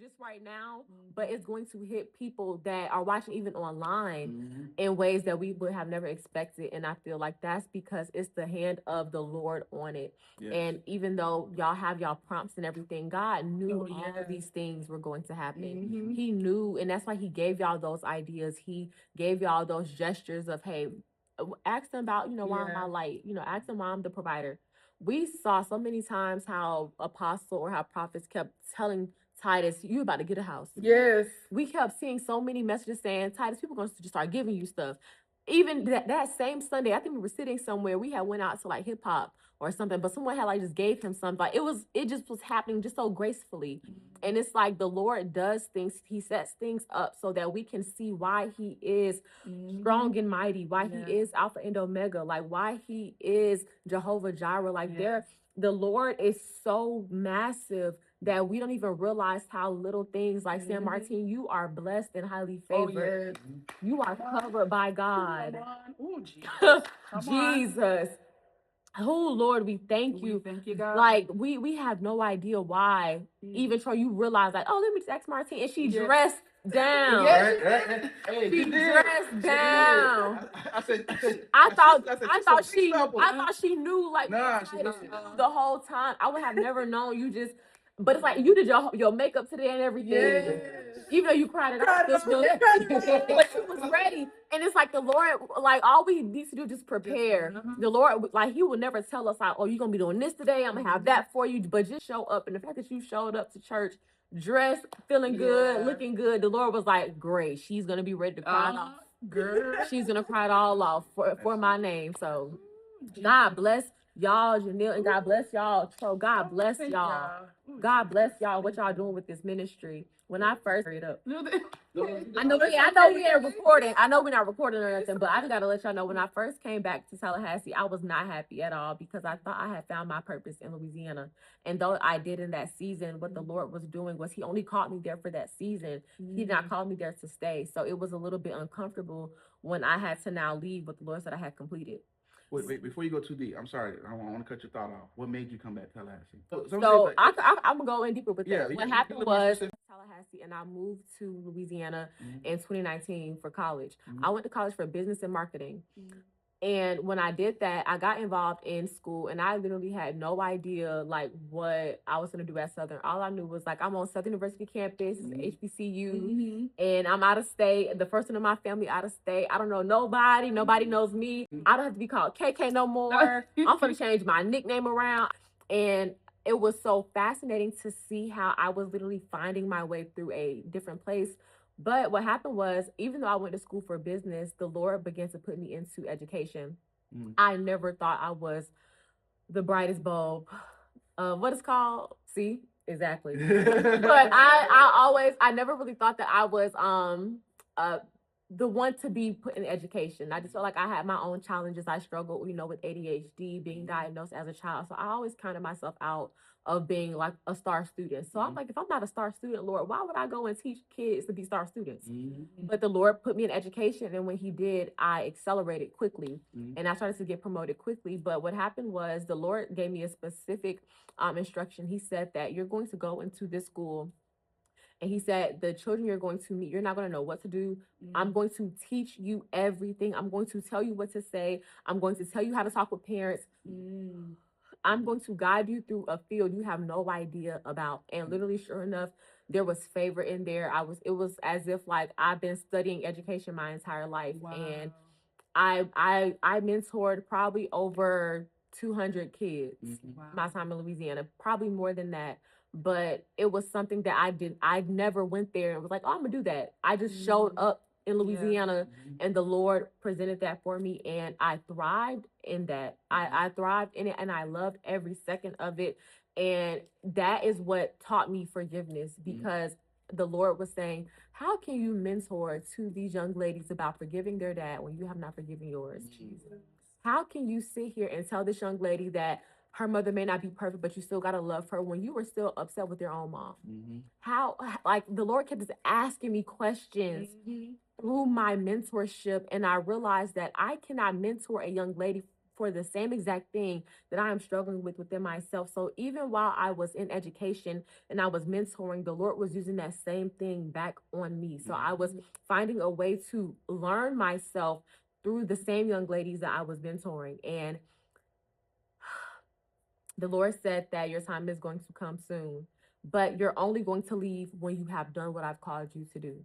just right now, but it's going to hit people that are watching even online in ways that we would have never expected. And I feel like that's because it's the hand of the Lord on it. Yes. And even though y'all have y'all prompts and everything, God knew all of these things were going to happen. He knew, and that's why he gave y'all those ideas. He gave y'all those gestures of, hey, ask them about, why am I light? Ask them why I'm the provider. We saw so many times how apostle or how prophets kept telling Titus, you about to get a house. Yes. We kept seeing so many messages saying, Titus, people are going to just start giving you stuff. Even that same Sunday, I think we were sitting somewhere, we had went out to like hip hop or something, but someone had like just gave him something. Like it just was happening just so gracefully. And it's like the Lord does things, he sets things up so that we can see why he is strong and mighty, why he is Alpha and Omega, like why he is Jehovah Jireh. Like the Lord is so massive that we don't even realize how little things like San Martin, you are blessed and highly favored. You are covered by God. Oh, Jesus. Jesus. Oh Lord, we thank you. Thank you, God. Like we have no idea why. Even Troy, you realize like, oh, let me just ask Martine, and she dressed down. Hey, she dressed down. I said, I thought she knew like she the whole time. I would have never known you just. But it's like you did your makeup today and everything. Yes. Even though you cried it out, but you was ready. And it's like the Lord, like all we need to do is just prepare. The Lord, like he will never tell us like, oh, you're gonna be doing this today. I'm gonna have that for you. But just show up. And the fact that you showed up to church dressed, feeling good, looking good, the Lord was like, great. She's gonna be ready to cry it off. Girl. She's gonna cry it all off for my name. So God bless y'all, Janelle, and God bless y'all, Tro. God bless y'all. God bless y'all. What y'all doing with this ministry? When I first hurry it up. I know we ain't recording. I know we're not recording or nothing, but I just gotta let y'all know when I first came back to Tallahassee, I was not happy at all because I thought I had found my purpose in Louisiana. And though I did in that season, what the Lord was doing was he only called me there for that season. He did not call me there to stay. So it was a little bit uncomfortable when I had to now leave what the Lord said I had completed. Wait, before you go too deep, I'm sorry. I want to cut your thought off. What made you come back to Tallahassee? So I'm going to go in deeper with that. What happened was Tallahassee and I moved to Louisiana in 2019 for college. I went to college for business and marketing. And when I did that, I got involved in school and I literally had no idea like what I was going to do at Southern. All I knew was like, I'm on Southern University campus, HBCU, and I'm out of state. The first one in my family out of state. I don't know nobody. Nobody knows me. I don't have to be called KK no more. I'm going to change my nickname around. And it was so fascinating to see how I was literally finding my way through a different place. But what happened was, even though I went to school for business, the Lord began to put me into education. I never thought I was the brightest bulb. What it's called? See? Exactly. But I never really thought that I was the one to be put in education. I just felt like I had my own challenges. I struggled, with ADHD, being diagnosed as a child. So I always counted myself out of being like a star student. So I'm like, if I'm not a star student, Lord, why would I go and teach kids to be star students? But the Lord put me in education. And when he did, I accelerated quickly and I started to get promoted quickly. But what happened was the Lord gave me a specific instruction. He said that you're going to go into this school. And he said, the children you're going to meet, you're not going to know what to do. I'm going to teach you everything. I'm going to tell you what to say. I'm going to tell you how to talk with parents. I'm going to guide you through a field you have no idea about. And literally, sure enough, there was favor in there. It was as if like I've been studying education my entire life. Wow. And I mentored probably over 200 kids my time in Louisiana, probably more than that. But it was something that I never went there and was like, oh, I'm gonna do that. I just showed up in Louisiana and the Lord presented that for me and I thrived in that. I thrived in it and I loved every second of it. And that is what taught me forgiveness because the Lord was saying, how can you mentor to these young ladies about forgiving their dad when you have not forgiven yours? Jesus. How can you sit here and tell this young lady that her mother may not be perfect, but you still got to love her when you were still upset with your own mom? How, like, the Lord kept just asking me questions through my mentorship. And I realized that I cannot mentor a young lady for the same exact thing that I am struggling with within myself. So even while I was in education and I was mentoring, the Lord was using that same thing back on me. So I was finding a way to learn myself through the same young ladies that I was mentoring. And the Lord said that your time is going to come soon, but you're only going to leave when you have done what I've called you to do.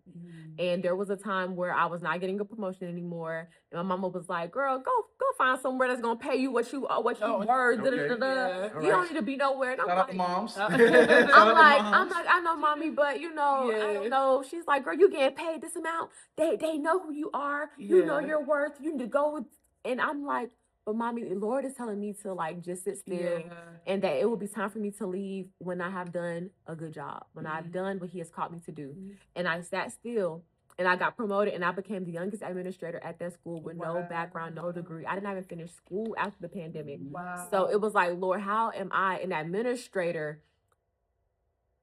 And there was a time where I was not getting a promotion anymore, and my mama was like, "Girl, go find somewhere that's gonna pay you what you worth. Okay. You don't need to be nowhere." And Shout out to moms. I'm like, I know, mommy, but you know, I don't know. She's like, "Girl, you getting paid this amount? They know who you are. You know your worth. You need to go." And I'm like, but mommy, the Lord is telling me to like just sit still, and that it will be time for me to leave when I have done a good job, when I've done what He has called me to do. And I sat still, and I got promoted, and I became the youngest administrator at that school with no background, no degree. I didn't even finish school after the pandemic. So it was like, Lord, how am I an administrator?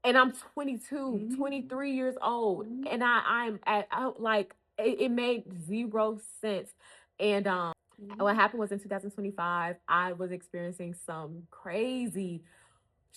And I'm 22, 23 years old, and I'm at like it made zero sense. And what happened was in 2025, I was experiencing some crazy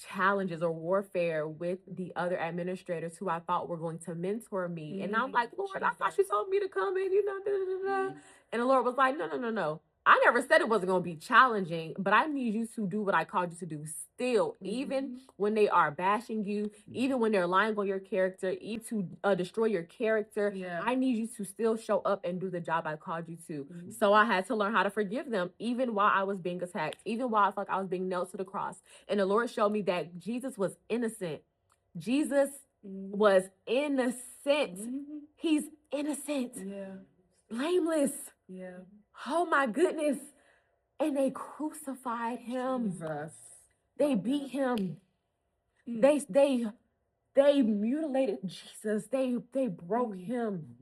challenges or warfare with the other administrators who I thought were going to mentor me. And I'm like, Lord, I thought you told me to come in, you know, da, da, da. And the Lord was like, no. I never said it wasn't going to be challenging, but I need you to do what I called you to do still, even when they are bashing you, even when they're lying on your character, even to destroy your character. I need you to still show up and do the job I called you to. So I had to learn how to forgive them, even while I was being attacked, even while I felt like I was being nailed to the cross. And the Lord showed me that Jesus was innocent. Jesus was innocent. He's innocent. Blameless. Oh my goodness. And they crucified him. Jesus. They beat him. They mutilated Jesus. They broke him.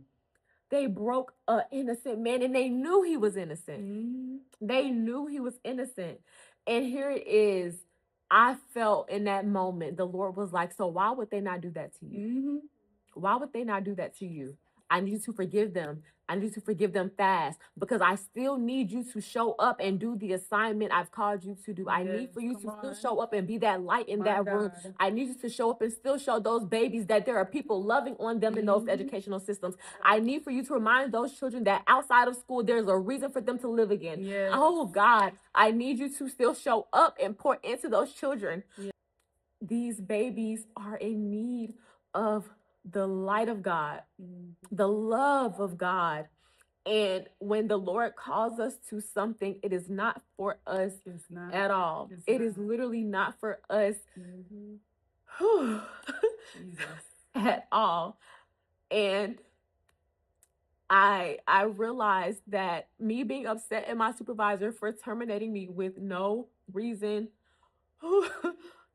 They broke an innocent man, and they knew he was innocent. They knew he was innocent. And here it is. I felt in that moment, the Lord was like, so why would they not do that to you? Why would they not do that to you? I need you to forgive them. I need you to forgive them fast, because I still need you to show up and do the assignment I've called you to do. I need for you to still show up and be that light in that room. I need you to show up and still show those babies that there are people loving on them in those educational systems. I need for you to remind those children that outside of school, there's a reason for them to live again. Oh God, I need you to still show up and pour into those children. These babies are in need of the light of God, the love of God. And when the Lord calls us to something, it is not for us at all. It is literally not for us at all. And I realized that me being upset at my supervisor for terminating me with no reason,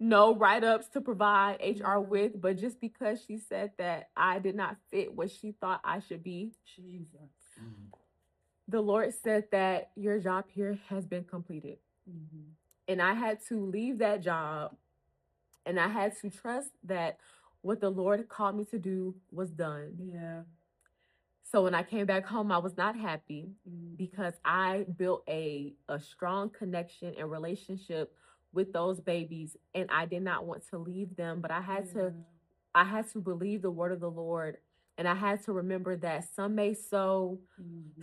no write-ups to provide HR with, but just because she said that I did not fit what she thought I should be. The Lord said that your job here has been completed. And I had to leave that job, and I had to trust that what the Lord called me to do was done. So when I came back home, I was not happy because I built a strong connection and relationship with those babies, and I did not want to leave them, but I had to believe the word of the Lord, and I had to remember that some may sow,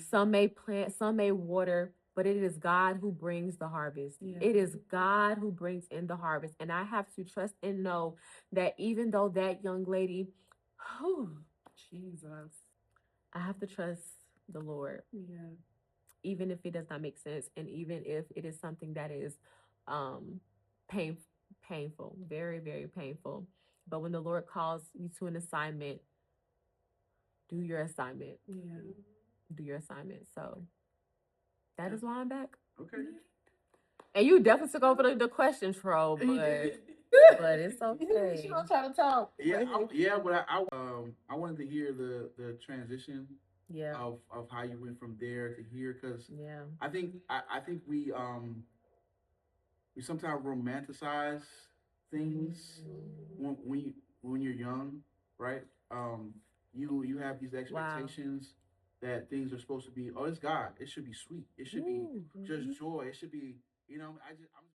some may plant, some may water, but it is God who brings the harvest. It is God who brings in the harvest, and I have to trust and know that even though that young lady, I have to trust the Lord. Even if it does not make sense, and even if it is something that is painful, very, very painful. But when the Lord calls you to an assignment, do your assignment. Do your assignment. So that is why I'm back. Okay. And you definitely took over the question, Tro, but it's okay. She was trying to talk. But I wanted to hear the transition of how you went from there to here, because I think we sometimes romanticize things when you're young, right? You have these expectations that things are supposed to be. Oh, it's God. It should be sweet. It should be just joy. It should be. I'm